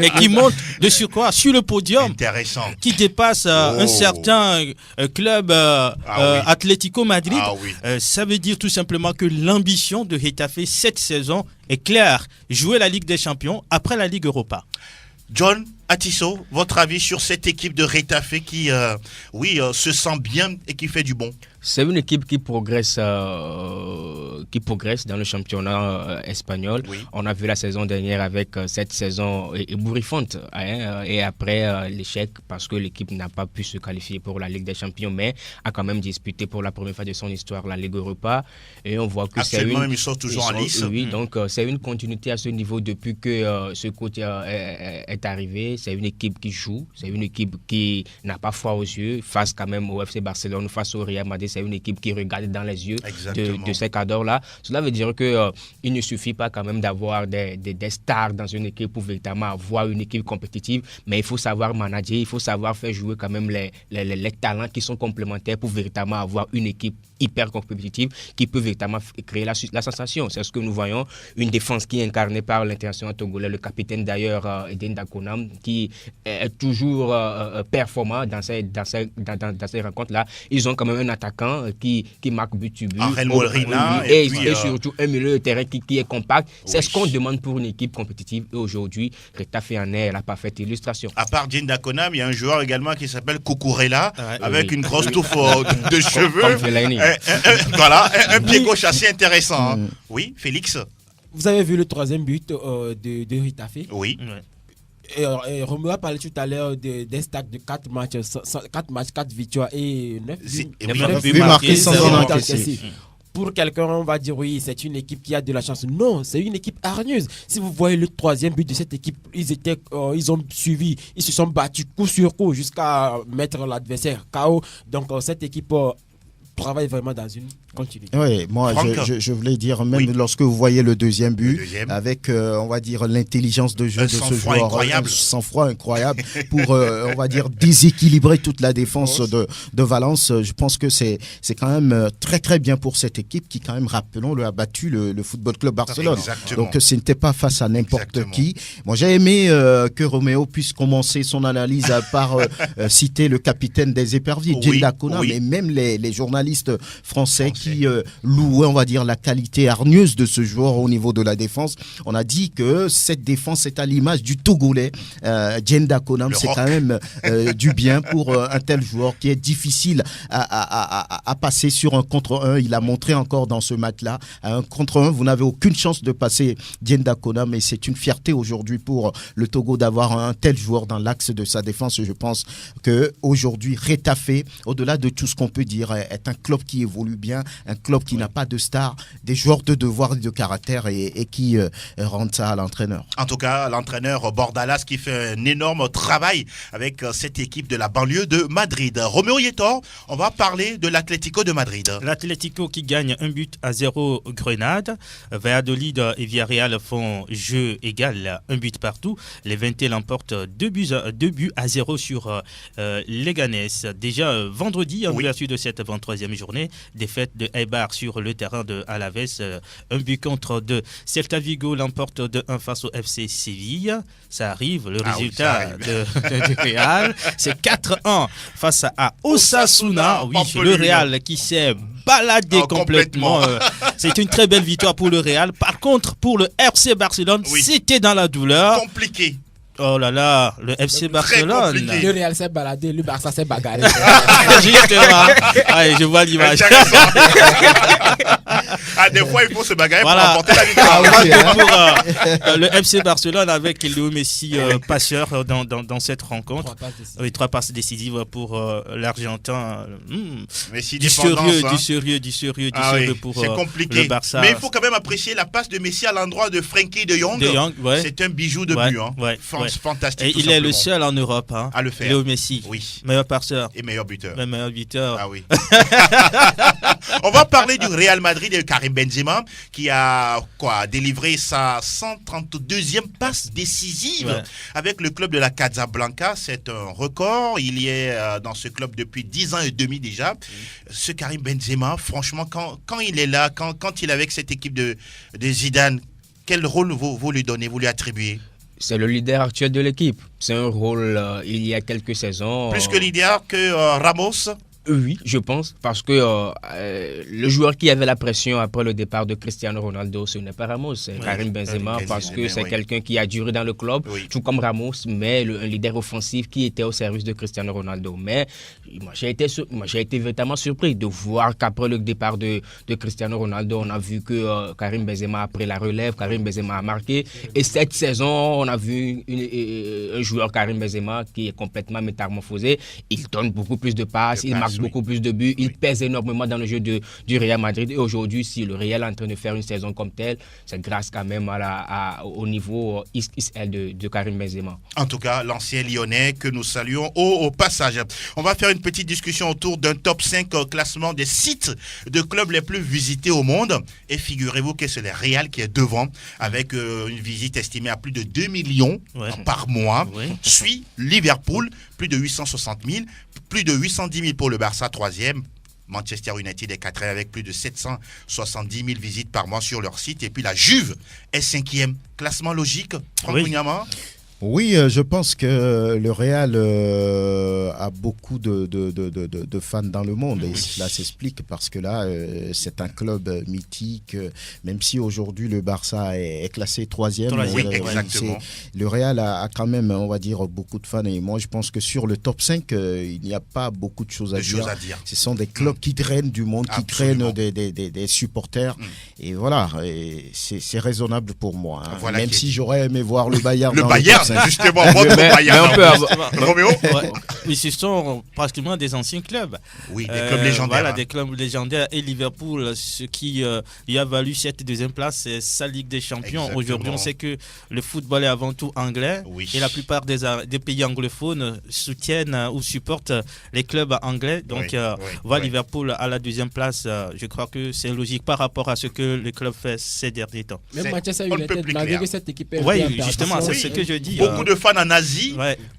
Et qui monte de surcroît sur le podium. Intéressant. Qui dépasse un certain club Atlético Madrid. Ça veut dire tout simplement que l'ambition de Retafe cette saison est claire. Jouer la Ligue des Champions après la Ligue Europa. John Atisso, votre avis sur cette équipe de Retafe qui, se sent bien et qui fait du bon? C'est une équipe qui progresse dans le championnat espagnol. Oui. On a vu la saison dernière avec cette saison ébouriffante et après l'échec parce que l'équipe n'a pas pu se qualifier pour la Ligue des Champions, mais a quand même disputé pour la première fois de son histoire la Ligue Europa. Et on voit que actuellement, ils sont toujours en lice. Oui, donc c'est une continuité à ce niveau depuis que ce coach est arrivé. C'est une équipe qui joue, c'est une équipe qui n'a pas froid aux yeux face quand même au FC Barcelone, face au Real Madrid. C'est une équipe qui regarde dans les yeux de ces cadres-là. Cela veut dire qu'il ne suffit pas quand même d'avoir des stars dans une équipe pour véritablement avoir une équipe compétitive, mais il faut savoir manager, il faut savoir faire jouer quand même les talents qui sont complémentaires pour véritablement avoir une équipe hyper compétitive qui peut véritablement créer la sensation. C'est ce que nous voyons, une défense qui est incarnée par l'international togolais, le capitaine d'ailleurs, Eden Dakonam, qui est toujours performant dans ces rencontres-là. Ils ont quand même un attaquant qui marque but sur but. Et surtout un milieu de terrain qui est compact. C'est ce qu'on demande pour une équipe compétitive. Et aujourd'hui, Retafe en est la parfaite illustration. À part Diène Dakonam, il y a un joueur également qui s'appelle Cucurella, avec une grosse touffe de cheveux. Un pied gauche assez intéressant. Oui, Félix? Vous avez vu le 3e but de Retafe? Oui. Et Roméo a parlé tout à l'heure des stacks de 4 matchs, 4 victoires et 9 buts marqués sans en encaisser. Pour quelqu'un, on va dire oui, c'est une équipe qui a de la chance. Non, c'est une équipe hargneuse. Si vous voyez le 3e but de cette équipe, ils ont suivi, ils se sont battus coup sur coup jusqu'à mettre l'adversaire KO. Donc cette équipe travaille vraiment dans une continuité. Oui, moi je voulais dire, même lorsque vous voyez le 2e but, avec on va dire l'intelligence de jeu de ce joueur, un sang-froid incroyable pour on va dire déséquilibrer toute la défense de Valence. Je pense que c'est quand même très très bien pour cette équipe qui quand même, rappelons-le, a battu le Football Club Barcelone. Exactement. Donc ce n'était pas face à n'importe qui. Moi j'ai aimé que Roméo puisse commencer son analyse par citer le capitaine des éperviers, Diène Dakonam, mais même les journalistes français qui louaient, on va dire, la qualité hargneuse de ce joueur au niveau de la défense. On a dit que cette défense est à l'image du Togolais. Diène Dakonam, c'est quand même du bien pour un tel joueur qui est difficile à passer sur un contre 1. Il a montré encore dans ce match-là, à un contre 1, vous n'avez aucune chance de passer Diène Dakonam, mais c'est une fierté aujourd'hui pour le Togo d'avoir un tel joueur dans l'axe de sa défense. Je pense qu'aujourd'hui, Retafe, au-delà de tout ce qu'on peut dire, est un club qui évolue bien, un club qui n'a pas de stars, des joueurs de devoir et de caractère et qui rendent ça à l'entraîneur. En tout cas, l'entraîneur Bordalas qui fait un énorme travail avec cette équipe de la banlieue de Madrid. Roméo Yetor, on va parler de l'Atlético de Madrid. L'Atlético qui gagne 1-0 Grenade. Valladolid et Villarreal font jeu égal, 1 but partout. Les 20 l'emportent 2-0 sur Leganés. Déjà vendredi, en ouverture de cette 23e journée, défaite de Eibar sur le terrain de Alaves, 1 but contre 2. Celta Vigo l'emporte 2-1 face au FC Séville. Ça arrive, le résultat de Real, c'est 4-1 face à Osasuna. Oui, le Real qui s'est baladé complètement. C'est une très belle victoire pour le Real. Par contre, pour le FC Barcelone, c'était dans la douleur. Compliqué. Oh là là, le FC Barcelone. Le Real s'est baladé, le Barça s'est bagarré. Justement. Allez, je vois l'image. Des fois, il faut se bagarrer Voilà. pour remporter la victoire. Pour le FC Barcelone avec Léo Messi passeur dans cette rencontre. 3 passes décisives pour l'Argentin. Messi Du dépendance, sérieux pour c'est compliqué. le Barça. Mais il faut quand même apprécier la passe de Messi à l'endroit de Frankie de Jong. Ouais. C'est un bijou de but. Fantastique. Et il est le seul en Europe à le faire. Léo Messi. Oui. Meilleur passeur. Et meilleur buteur. Meilleur buteur. Ah oui. On va parler du Real Madrid et de Karim Benzema qui a délivré sa 132e passe décisive avec le club de la Casablanca. C'est un record. Il y est dans ce club depuis 10 ans et demi déjà. Ce Karim Benzema, franchement, quand il est là, quand il est avec cette équipe de Zidane, quel rôle vous lui donnez, vous lui attribuez? C'est le leader actuel de l'équipe. C'est un rôle, il y a quelques saisons. Plus que leader que Ramos? Oui, je pense, parce que le joueur qui avait la pression après le départ de Cristiano Ronaldo, ce n'est pas Ramos, c'est Karim Benzema, parce que c'est quelqu'un qui a duré dans le club, tout comme Ramos, mais un leader offensif qui était au service de Cristiano Ronaldo. Mais moi, j'ai été véritablement surpris de voir qu'après le départ de Cristiano Ronaldo, on a vu que Karim Benzema a pris la relève, Karim Benzema a marqué. Et cette saison, on a vu un joueur, Karim Benzema, qui est complètement métamorphosé. Il donne beaucoup plus de passes, il marque beaucoup plus de buts, il pèse énormément dans le jeu du Real Madrid. Et aujourd'hui, si le Real est en train de faire une saison comme telle, c'est grâce quand même au niveau XXL de Karim Benzema. En tout cas, l'ancien Lyonnais que nous saluons au passage. On va faire une petite discussion autour d'un top 5 classement des sites de clubs les plus visités au monde. Et figurez-vous que c'est le Real qui est devant avec une visite estimée à plus de 2 millions par mois. Suit Liverpool, plus de 860 000, plus de 810 000 pour le Barça, 3e. Manchester United est 4e avec plus de 770 000 visites par mois sur leur site. Et puis la Juve est 5e. Classement logique, Franck Kougnama? Oui, je pense que le Real a beaucoup de fans dans le monde et cela s'explique parce que là, c'est un club mythique, même si aujourd'hui le Barça est classé 3e. Oui, exactement. Le Real a quand même, on va dire, beaucoup de fans et moi je pense que sur le top 5, il n'y a pas beaucoup de choses à dire. Ce sont des clubs qui traînent du monde, qui traînent des supporters et voilà, c'est raisonnable pour moi. Hein. Voilà même si j'aurais aimé voir le Bayern dans Bayern. le top 5. Justement, Roméo. Oui, ce sont pratiquement des anciens clubs. Oui, des clubs légendaires. Voilà, des clubs légendaires. Et Liverpool, ce qui lui a valu cette deuxième place, c'est sa Ligue des Champions. Aujourd'hui, on sait que le football est avant tout anglais. Et la plupart des pays anglophones soutiennent ou supportent les clubs anglais. Donc, Liverpool à la deuxième place, je crois que c'est logique par rapport à ce que le club fait ces derniers temps. Même Manchester United, malgré que cette équipe est justement, c'est ce que je dis. Beaucoup de fans en Asie,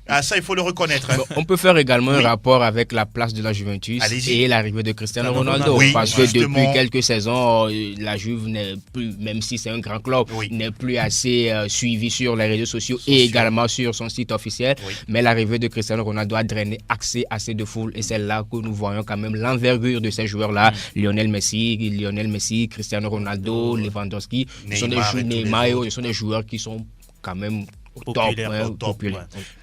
ça il faut le reconnaître. On peut faire également un rapport avec la place de la Juventus et l'arrivée de Cristiano Ronaldo. Parce que depuis quelques saisons, la Juve n'est plus, même si c'est un grand club, n'est plus assez suivi sur les réseaux sociaux et également sur son site officiel. Mais l'arrivée de Cristiano Ronaldo a drainé assez de foule et c'est là que nous voyons quand même l'envergure de ces joueurs-là. Lionel Messi, Cristiano Ronaldo, Lewandowski, ce sont des joueurs qui sont quand même populaire.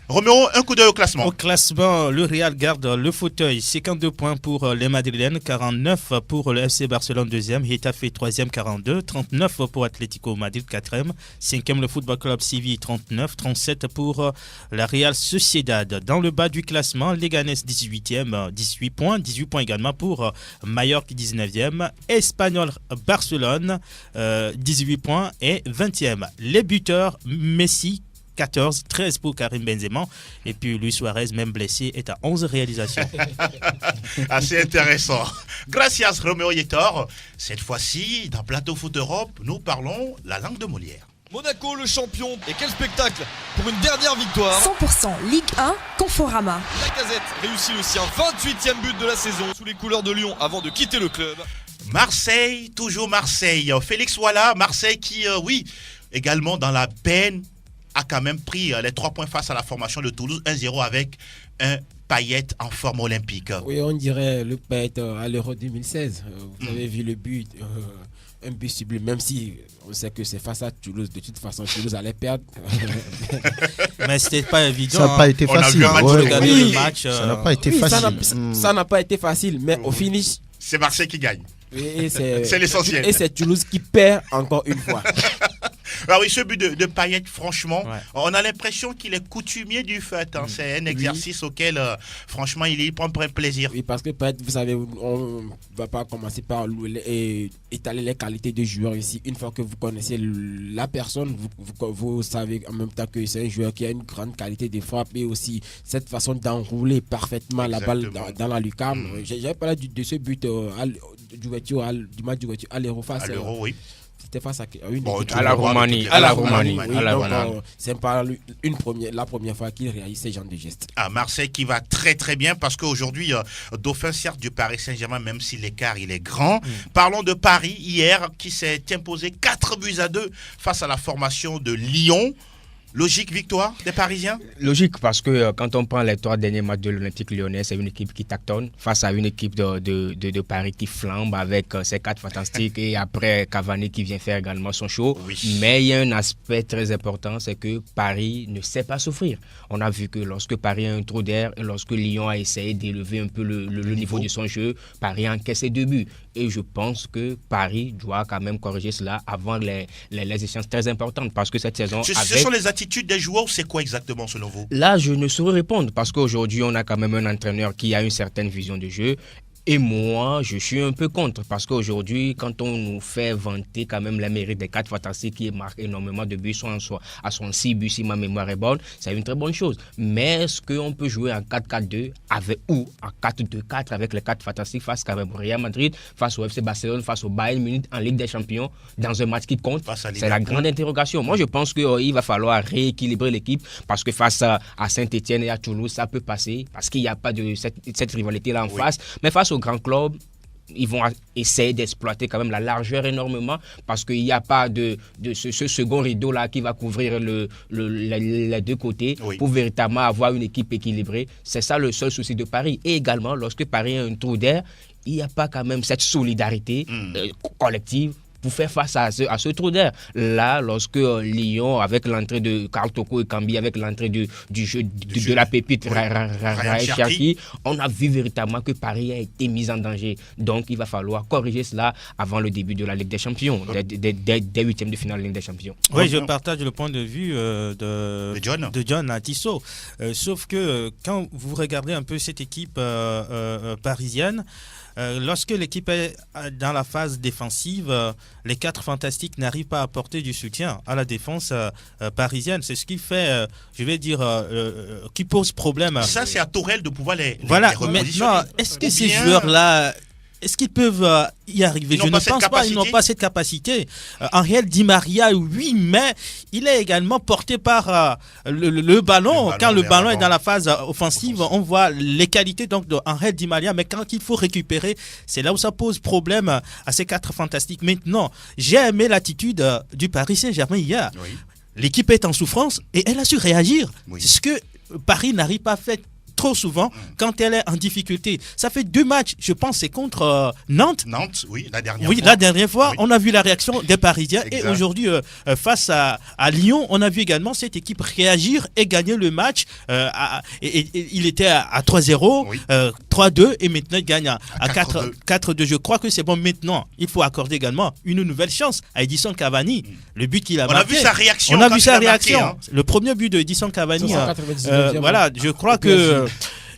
Roméo, un coup d'œil au classement. Au classement, le Real garde le fauteuil. 52 points pour les Madrilènes, 49 pour le FC Barcelone 2e, Getafe 3e, 42, 39 pour Atlético Madrid 4e, 5e le Football Club Séville 39, 37 pour la Real Sociedad. Dans le bas du classement, Leganés 18e, 18 points également pour Mallorca 19e, Espanyol Barcelone 18 points et 20e. Les buteurs, Messi 14, 13 pour Karim Benzema. Et puis Luis Suarez, même blessé, est à 11 réalisations. Assez intéressant. Gracias Roméo Yetor. Cette fois-ci, dans Plateau Foot Europe, nous parlons la langue de Molière. Monaco, le champion. Et quel spectacle pour une dernière victoire. 100% Ligue 1, Conforama. Lacazette réussit le sien. 28e but de la saison sous les couleurs de Lyon avant de quitter le club. Marseille, toujours Marseille. Félix Walla, Marseille qui, également dans la peine, a quand même pris les 3 points face à la formation de Toulouse, 1-0 avec un Payet en forme olympique. Oui, on dirait le Payet à l'Euro 2016. Vous avez vu le but, un but sublime, même si on sait que c'est face à Toulouse. De toute façon, Toulouse allait perdre. Mais c'était pas évident. Ça n'a pas été facile. Le match, ça n'a pas été facile. Ça n'a pas été facile, mais au finish... C'est Marseille qui gagne. Et c'est C'est l'essentiel. Et c'est Toulouse qui perd encore une fois. Ah oui, ce but de Payet, franchement, Ouais. on a l'impression qu'il est coutumier du fait. Hein. C'est un exercice auquel, franchement, il prend plaisir. Oui, parce que peut-être, vous savez, on va pas commencer par étaler les qualités de joueur ici. Une fois que vous connaissez la personne, vous savez en même temps que c'est un joueur qui a une grande qualité de frappe et aussi cette façon d'enrouler parfaitement la balle dans la lucarne. J'ai parlé de ce but du match d'ouverture à l'Euro face À l'Euro, oui. C'était face à une Bon, équipe. À la Roumanie. Oui, À la donc, Roumanie. c'est pas la première fois qu'il réalise ce genre de gestes. À Marseille qui va très très bien parce qu'aujourd'hui, dauphin certes du Paris Saint-Germain, même si l'écart il est grand. Parlons de Paris hier qui s'est imposé 4-2 face à la formation de Lyon. Logique victoire des Parisiens? Logique, parce que quand on prend les 3 derniers matchs de l'Olympique Lyonnais, c'est une équipe qui tactonne face à une équipe de Paris qui flambe avec ses 4 fantastiques et après Cavani qui vient faire également son show. Oui. Mais il y a un aspect très important, c'est que Paris ne sait pas souffrir. On a vu que lorsque Paris a un trou d'air et lorsque Lyon a essayé d'élever un peu le niveau de son jeu, Paris a encaissé 2 buts. Et je pense que Paris doit quand même corriger cela avant les échéances très importantes parce que cette saison... Ce sont les attitudes des joueurs ou c'est quoi exactement selon vous? Là, je ne saurais répondre parce qu'aujourd'hui, on a quand même un entraîneur qui a une certaine vision de jeu. Et moi, je suis un peu contre parce qu'aujourd'hui, quand on nous fait vanter quand même les mérites des 4 fantastiques qui marquent énormément de buts, soit à son 6 buts si ma mémoire est bonne, c'est une très bonne chose. Mais est-ce qu'on peut jouer en 4-4-2 ou en 4-2-4 avec les 4 fantastiques face quand même au Real Madrid, face au FC Barcelone, face au Bayern Munich en Ligue des Champions, dans un match qui compte? C'est la grande interrogation. Moi, je pense qu'il va falloir rééquilibrer l'équipe parce que face à Saint-Etienne et à Toulouse, ça peut passer parce qu'il n'y a pas de cette rivalité-là en face. Mais face au grand club, ils vont essayer d'exploiter quand même la largeur énormément parce qu'il n'y a pas de ce second rideau là qui va couvrir les 2 côtés pour véritablement avoir une équipe équilibrée. C'est ça le seul souci de Paris. Et également, lorsque Paris a un trou d'air, il n'y a pas quand même cette solidarité collective pour faire face à ce trou d'air. Là, lorsque Lyon, avec l'entrée de Karl Toko et Cambi, avec l'entrée du jeu de la pépite Ryan Cherki, on a vu véritablement que Paris a été mis en danger. Donc, il va falloir corriger cela avant le début de la Ligue des Champions, des huitièmes de finale de la Ligue des Champions. Oui, je partage le point de vue de John Tissot. Sauf que quand vous regardez un peu cette équipe parisienne, lorsque l'équipe est dans la phase défensive, les 4 fantastiques n'arrivent pas à apporter du soutien à la défense parisienne. C'est ce qui fait, je vais dire, qui pose problème. Ça, c'est à Tourelle de pouvoir les repositionner. Maintenant, est-ce que ces joueurs-là, est-ce qu'ils peuvent y arriver? Je ne pense pas, ils n'ont pas cette capacité. Angel Di Maria, oui, mais il est également porté par le ballon. Quand le ballon est dans la phase offensive, on voit les qualités donc d'Angel Di Maria, mais quand il faut récupérer, c'est là où ça pose problème à ces 4 fantastiques. Maintenant, j'ai aimé l'attitude du Paris Saint-Germain hier. Oui. L'équipe est en souffrance et elle a su réagir. Oui. C'est ce que Paris n'arrive pas à faire trop souvent quand elle est en difficulté. Ça fait 2 matchs, je pense, c'est contre Nantes. Nantes, oui, la dernière fois. Oui, la dernière fois, oui. On a vu la réaction des Parisiens. Exact. Et aujourd'hui, face à Lyon, on a vu également cette équipe réagir et gagner le match. Il était à 3-0, oui. 3-2 et maintenant il gagne à 4-2. Je crois que c'est bon maintenant. Il faut accorder également une nouvelle chance à Edison Cavani. Le but qu'il a marqué. On a vu sa réaction. On a vu sa réaction. Marqué, hein. Le premier but de Edison Cavani. Voilà, je crois que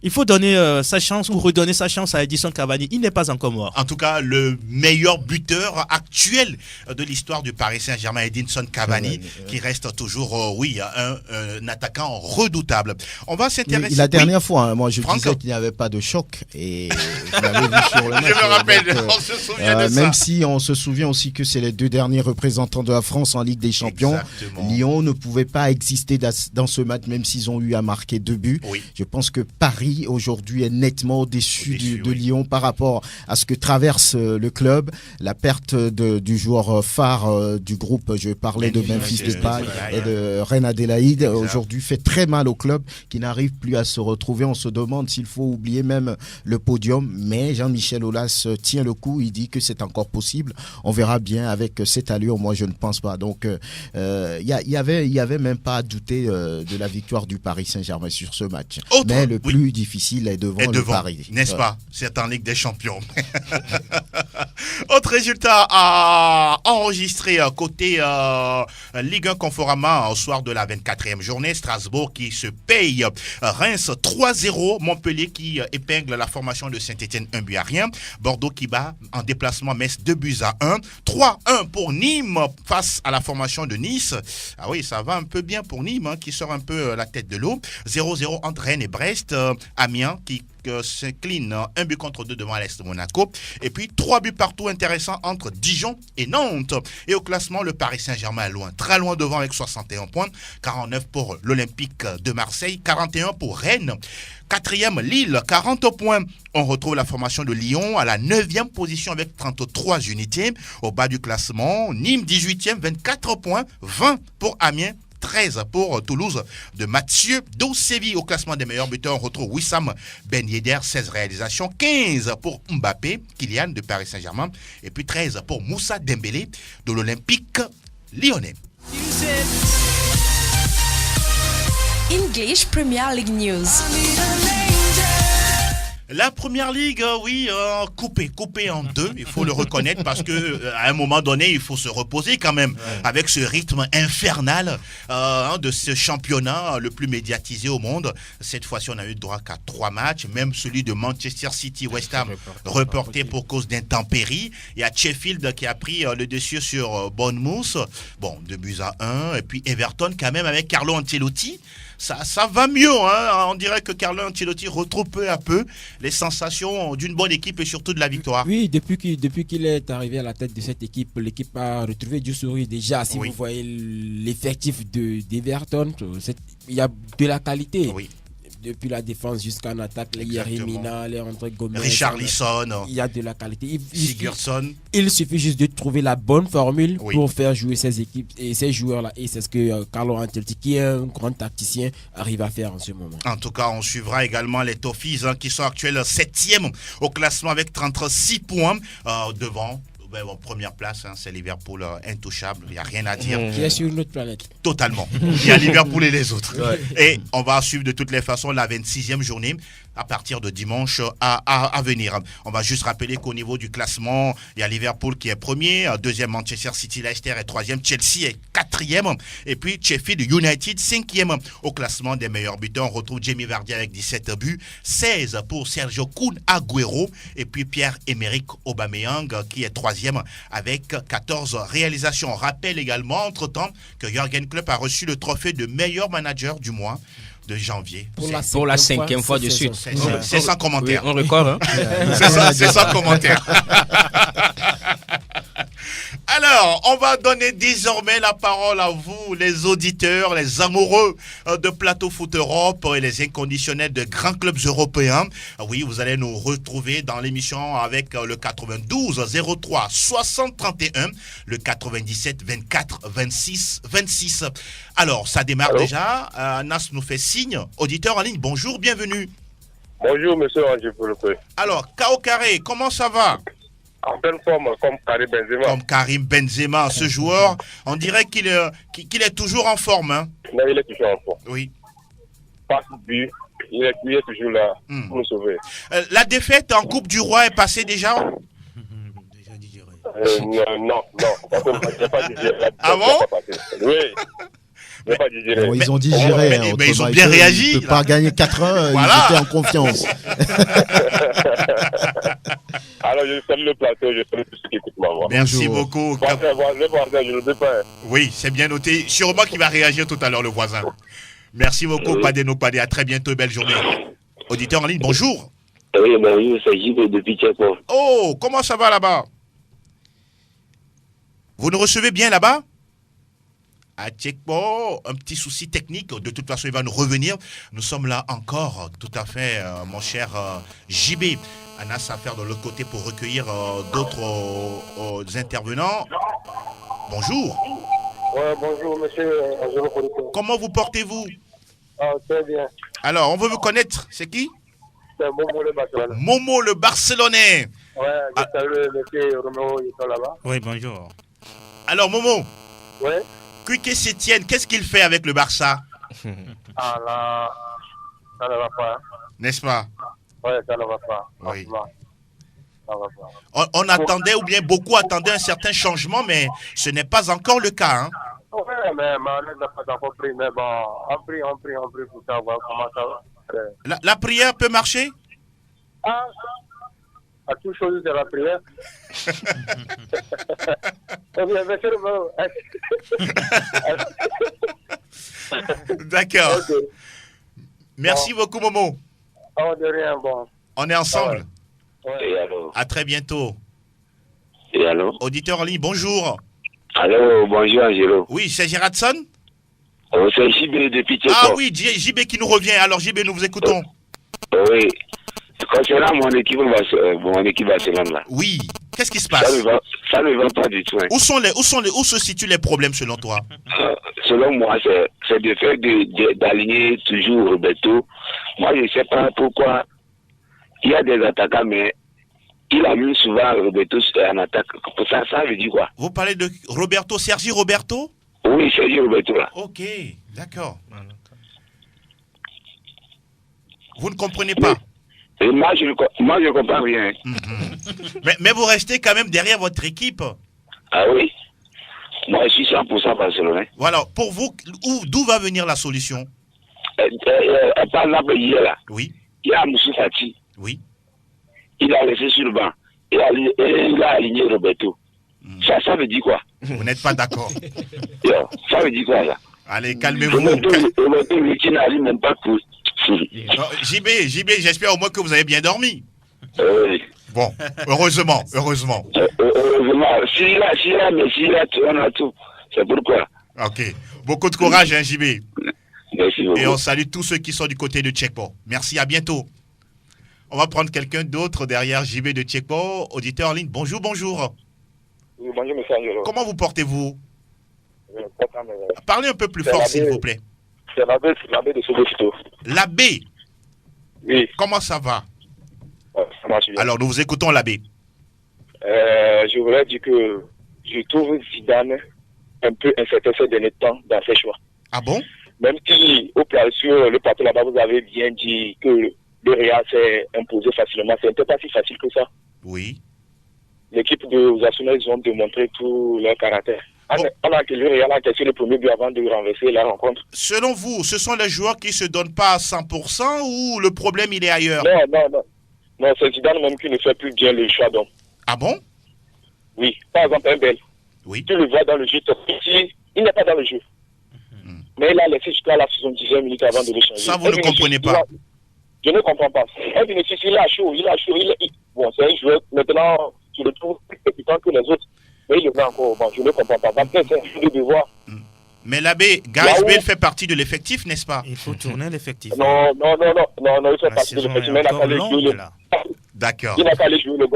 il faut donner sa chance ou redonner sa chance à Edison Cavani. Il n'est pas encore mort. En tout cas, le meilleur buteur actuel de l'histoire du Paris Saint-Germain, Edison Cavani, qui reste toujours, un attaquant redoutable. On va s'intéresser... La dernière fois, hein, moi, je disais qu'il n'y avait pas de choc. Et je l'avais vu sur le match. Je me rappelle, on se souvient de ça. Même si on se souvient aussi que c'est les 2 derniers représentants de la France en Ligue des Champions. Exactement. Lyon ne pouvait pas exister dans ce match, même s'ils ont eu à marquer 2 buts. Oui. Je pense que Paris aujourd'hui est nettement au-dessus de Lyon par rapport à ce que traverse le club. La perte du joueur phare du groupe, je parlais de Memphis Depay et de Reine Adélaïde, aujourd'hui fait très mal au club qui n'arrive plus à se retrouver. On se demande s'il faut oublier même le podium, mais Jean-Michel Aulas tient le coup, il dit que c'est encore possible. On verra bien avec cette allure, moi je ne pense pas. Donc il y avait même pas à douter de la victoire du Paris Saint-Germain sur ce match. Mais le plus difficile, difficile est devant le Paris. N'est-ce pas? C'est en Ligue des Champions. Autre résultat à enregistrer côté Ligue 1 Conforama au soir de la 24e journée. Strasbourg qui se paye Reims 3-0. Montpellier qui épingle la formation de Saint-Etienne 1-1. Bordeaux qui bat en déplacement Metz 2-1. 3-1 pour Nîmes face à la formation de Nice. Ah oui, ça va un peu bien pour Nîmes qui sort un peu la tête de l'eau. 0-0 entre Rennes et Brest. Amiens qui s'incline 1-2 devant l'Est de Monaco. Et puis 3 buts partout intéressants entre Dijon et Nantes. Et au classement, le Paris Saint-Germain est loin, très loin devant avec 61 points. 49 pour l'Olympique de Marseille, 41 pour Rennes. 4e, Lille, 40 points. On retrouve la formation de Lyon à la 9e position avec 33 unités. Au bas du classement, Nîmes 18e, 24 points. 20 pour Amiens. 13 pour Toulouse de Mathieu Séville. Au classement des meilleurs buteurs, on retrouve Wissam Ben Yedder, 16 réalisations, 15 pour Mbappé, Kylian de Paris Saint-Germain, et puis 13 pour Moussa Dembélé de l'Olympique lyonnais. English Premier League News. La Première Ligue, oui, coupée en deux, il faut le reconnaître parce que à un moment donné, il faut se reposer quand même avec ce rythme infernal de ce championnat le plus médiatisé au monde. Cette fois-ci, on a eu droit qu'à 3 matchs, même celui de Manchester City West Ham reporté pour cause d'intempéries. Il y a Sheffield qui a pris le dessus sur Bournemouth, bon, 2-1, et puis Everton quand même avec Carlo Ancelotti. Ça va mieux, hein. On dirait que Carlo Ancelotti retrouve peu à peu les sensations d'une bonne équipe et surtout de la victoire. Oui, depuis qu'il est arrivé à la tête de cette équipe, l'équipe a retrouvé du sourire déjà. Si vous voyez l'effectif d'Everton, il y a de la qualité. Oui. Depuis la défense jusqu'en attaque, les Yerimina, les André Gomez, Richarlison, il y a de la qualité. Sigurdsson. Il suffit juste de trouver la bonne formule pour faire jouer ces équipes et ces joueurs-là. Et c'est ce que Carlo Ancelotti, qui est un grand tacticien, arrive à faire en ce moment. En tout cas, on suivra également les Toffees qui sont actuels 7e au classement avec 36 points devant. En première place, c'est Liverpool intouchable, il n'y a rien à dire. Qui est sur une autre planète. Totalement. Il y a Liverpool et les autres. Et on va suivre de toutes les façons la 26e journée à partir de dimanche à venir. On va juste rappeler qu'au niveau du classement, il y a Liverpool qui est premier, deuxième Manchester City, Leicester est troisième, Chelsea est quatrième, et puis Sheffield United cinquième. Au classement des meilleurs buteurs, on retrouve Jamie Vardy avec 17 buts, 16 pour Sergio Kun Agüero, et puis Pierre-Emerick Aubameyang qui est troisième avec 14 réalisations. On rappelle également entre-temps que Jürgen Klopp a reçu le trophée de meilleur manager du mois de janvier. Pour la cinquième fois de suite. C'est sans commentaire. Oui, on record, hein. C'est sans commentaire. Alors, on va donner désormais la parole à vous, les auditeurs, les amoureux de Plateau Foot Europe et les inconditionnels de grands clubs européens. Oui, vous allez nous retrouver dans l'émission avec le 92 03 60 31, le 97 24 26 26. Alors, ça démarre déjà. Nas nous fait signe. Auditeur en ligne, bonjour, bienvenue. Bonjour, monsieur Angé Poulopé. Alors, Kao Carré, comment ça va? En pleine forme, comme Karim Benzema. Comme Karim Benzema, ce joueur, on dirait qu'il est toujours en forme. Hein? Non, il est toujours en forme. Oui. Pas de but, il est toujours là pour nous sauver. La défaite en Coupe du Roi est passée déjà? Non. J'ai pas digéré. Ah bon? Oui. Ils ont digéré. Mais ils ont bien réagi. Ils ne peuvent pas gagner 4-1, voilà. Ils étaient en confiance. Alors, je salue le plateau, je salue tous ceux qui écoutent ma voix. Merci beaucoup. Le voisin, je ne le dis pas. Oui, c'est bien noté. Sûrement qu'il va réagir tout à l'heure, le voisin. Merci beaucoup, Padeno Padé. À très bientôt, belle journée. Auditeur en ligne, bonjour. Oui, bonjour, c'est Gilles depuis Tchèque. Oh, comment ça va là-bas? Vous nous recevez bien là-bas? À Tchèquepo, un petit souci technique. De toute façon, il va nous revenir. Nous sommes là encore, tout à fait, mon cher JB. Anas à faire de l'autre côté pour recueillir d'autres intervenants. Bonjour. Ouais, bonjour, monsieur. Comment vous portez-vous? Très bien. Alors, on veut vous connaître. C'est qui? C'est Momo le Barcelonais. Momo le Barcelonais. Ouais, je salue monsieur Romeo, il est là-bas. Oui, bonjour. Alors, Momo. Ouais. Quique Sétienne, qu'est-ce qu'il fait avec le Barça? Ah là, ça ne va pas. n'est-ce pas? Ouais, ça ne va pas. Oui. Ça va pas. On attendait, ou bien beaucoup attendaient un certain changement, mais ce n'est pas encore le cas. Hein? Oui, mais on n'a pas encore pris, mais bon, on prie pour savoir comment ça va. La prière peut marcher? Ah, à toute chose de la prière. D'accord. Okay. Merci beaucoup, Momo. Oh, de rien, bon. On est ensemble. Et allô? À très bientôt. Et allô? Auditeur en ligne, bonjour. Allô, bonjour Angelo. Oui, c'est Gérardson? Oh, c'est JB depuis Tchèque. Ah oui, JB qui nous revient. Alors JB, nous vous écoutons. Oui. Concernant mon équipe Barcelone là. Oui. Qu'est-ce qui se passe? Ça ne va pas du tout. Hein. Où se situent les problèmes selon toi? Selon moi, c'est le fait d'aligner toujours Roberto. Moi, je ne sais pas pourquoi il y a des attaquants, mais il a mis souvent Roberto en attaque. Pour ça veut dire quoi? Vous parlez de Roberto, Sergi Roberto? Oui, Sergi Roberto là. Ok, d'accord. Vous ne comprenez pas? Et moi, je ne comprends rien. Mais vous restez quand même derrière votre équipe. Ah oui? Moi, je suis 100% Barcelonais. Voilà, pour vous, d'où va venir la solution? Par exemple, hier là. Oui. Il y a Moussou Fati. Oui. Il a laissé sur le banc. Il a aligné Roberto. Ça veut dire quoi? Vous n'êtes pas d'accord. Ça veut dire quoi là? Allez, calmez-vous. Roberto, lui qui n'arrive même pas pour... JB, j'espère au moins que vous avez bien dormi. Oui. Bon, heureusement. Heureusement. S'il a tout, on a tout. C'est pourquoi. Ok. Beaucoup de courage, hein, JB. Merci beaucoup. Et on salue tous ceux qui sont du côté de Tchèqueport. Merci, à bientôt. On va prendre quelqu'un d'autre derrière JB de Tchèqueport, auditeur en ligne. Bonjour. Oui, bonjour, monsieur Angelo. Comment vous portez-vous? Parlez un peu plus fort, s'il vous plaît. C'est l'abbé de Sobosito. L'abbé? Oui. Comment ça va? Ça marche bien. Alors, nous vous écoutons, l'abbé. Je voudrais dire que je trouve Zidane un peu incertain ces derniers temps dans ses choix. Ah bon? Même si, sur le plateau là-bas, vous avez bien dit que le Real s'est imposé facilement. Ce n'était pas si facile que ça. Oui. L'équipe de Osasuna, ils ont démontré tout leur caractère. Alors que le Real a cassé le premier but avant de renverser la rencontre. Selon vous, ce sont les joueurs qui ne se donnent pas à 100% ou le problème, il est ailleurs? Non, c'est Zidane même qui ne fait plus bien le choix d'homme. Ah bon? Oui. Par exemple, un bel. Oui. Tu le vois dans le jeu. Il n'est pas dans le jeu. Mais il a laissé jusqu'à la 70e minute avant de le changer. Ça, vous ne comprenez pas? Je ne comprends pas. Un Vinicius, il a chaud. Bon, c'est un joueur. Maintenant, je le trouve plus excitant que les autres. Mais il le met encore. Bon, je ne comprends pas. C'est un jeu de devoir. Mais l'abbé, Gareth Bale fait partie de l'effectif, n'est-ce pas? Il faut tourner l'effectif. Non, il fait partie de l'effectif. Mais il n'a qu'à aller jouer le... D'accord. Il n'a qu'à aller jouer le...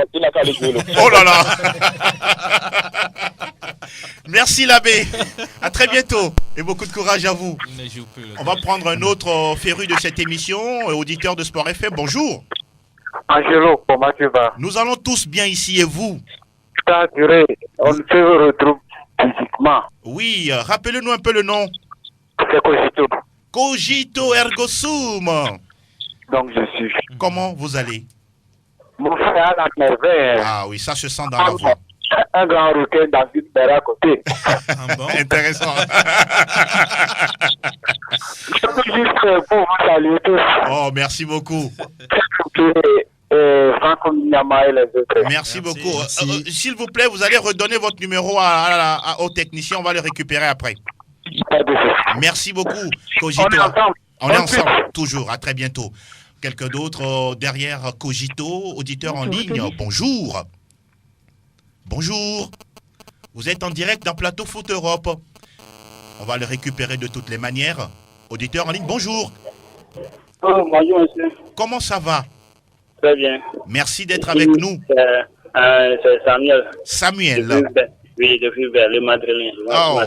Oh là là. Merci l'abbé. À très bientôt. Et beaucoup de courage à vous. On va prendre un autre féru de cette émission, auditeur de Sport FM. Bonjour. Angelo, comment tu vas? Nous allons tous bien ici et vous? Ça a duré. On se retrouve physiquement. Oui, rappelez-nous un peu le nom. C'est Cogito. Cogito ergo sum. Donc je suis. Comment vous allez? Mon frère a la merveille. Ah oui, ça se sent dans la voix. Un grand requin dans une mer à côté. Ah bon? Intéressant. Je peux juste pour vous saluer tous. Oh, merci beaucoup. Franco Mignama et les autres. Merci beaucoup. S'il vous plaît, vous allez redonner votre numéro au technicien. On va le récupérer après. Merci beaucoup, Cogito. On est ensemble, toujours. À très bientôt. Quelqu'un d'autre derrière Cogito, auditeur en ligne. Bonjour. Bonjour. Vous êtes en direct dans Plateau Foot Europe. On va le récupérer de toutes les manières. Auditeur en ligne, bonjour. Oh, bonjour, monsieur. Comment ça va? Très bien. Merci d'être avec nous. C'est Samuel. Samuel. Oui, depuis le Madrilène. Oh,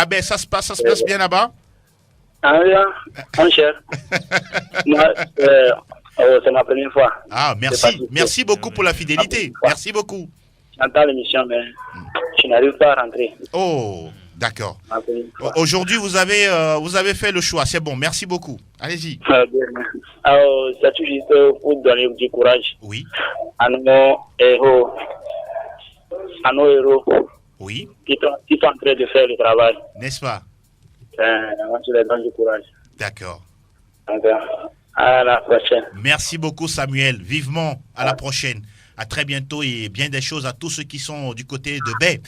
ben ça se passe bien là-bas? Ah oui, mon cher. Moi, c'est ma première fois. Ah, merci. Merci beaucoup pour la fidélité. Merci beaucoup. J'entends l'émission, mais je n'arrive pas à rentrer. Oh, d'accord. Aujourd'hui, vous avez fait le choix. C'est bon. Merci beaucoup. Allez-y. C'est tout juste pour donner du courage. Oui. À nos héros. Oui. Qui sont en train de faire le travail. N'est-ce pas? Moi, je les donne du courage. D'accord. Donc, à la prochaine. Merci beaucoup, Samuel. Vivement à la prochaine. À très bientôt et bien des choses à tous ceux qui sont du côté de Baie.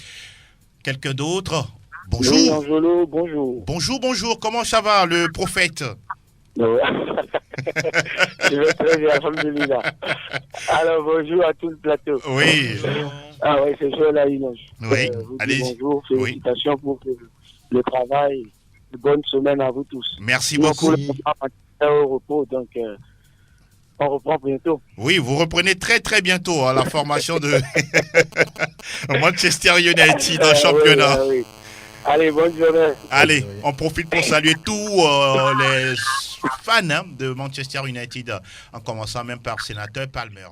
Quelqu'un d'autre? Bonjour. Oui, Angelo, bonjour. Bonjour. Comment ça va, le prophète? Je vais très bien, alhamdoulilah. Alors, bonjour à tout le plateau. Oui. Ah oui, c'est chaud là, Inoche. Oui, allez. Bonjour, félicitations pour le travail. Bonne semaine à vous tous. Merci beaucoup. Au repos, donc on reprend bientôt. Oui, vous reprenez très très bientôt la formation de Manchester United en championnat. Oui. Allez, bonne journée. Allez, on profite pour saluer tous les fans de Manchester United, en commençant même par Sénateur Palmer.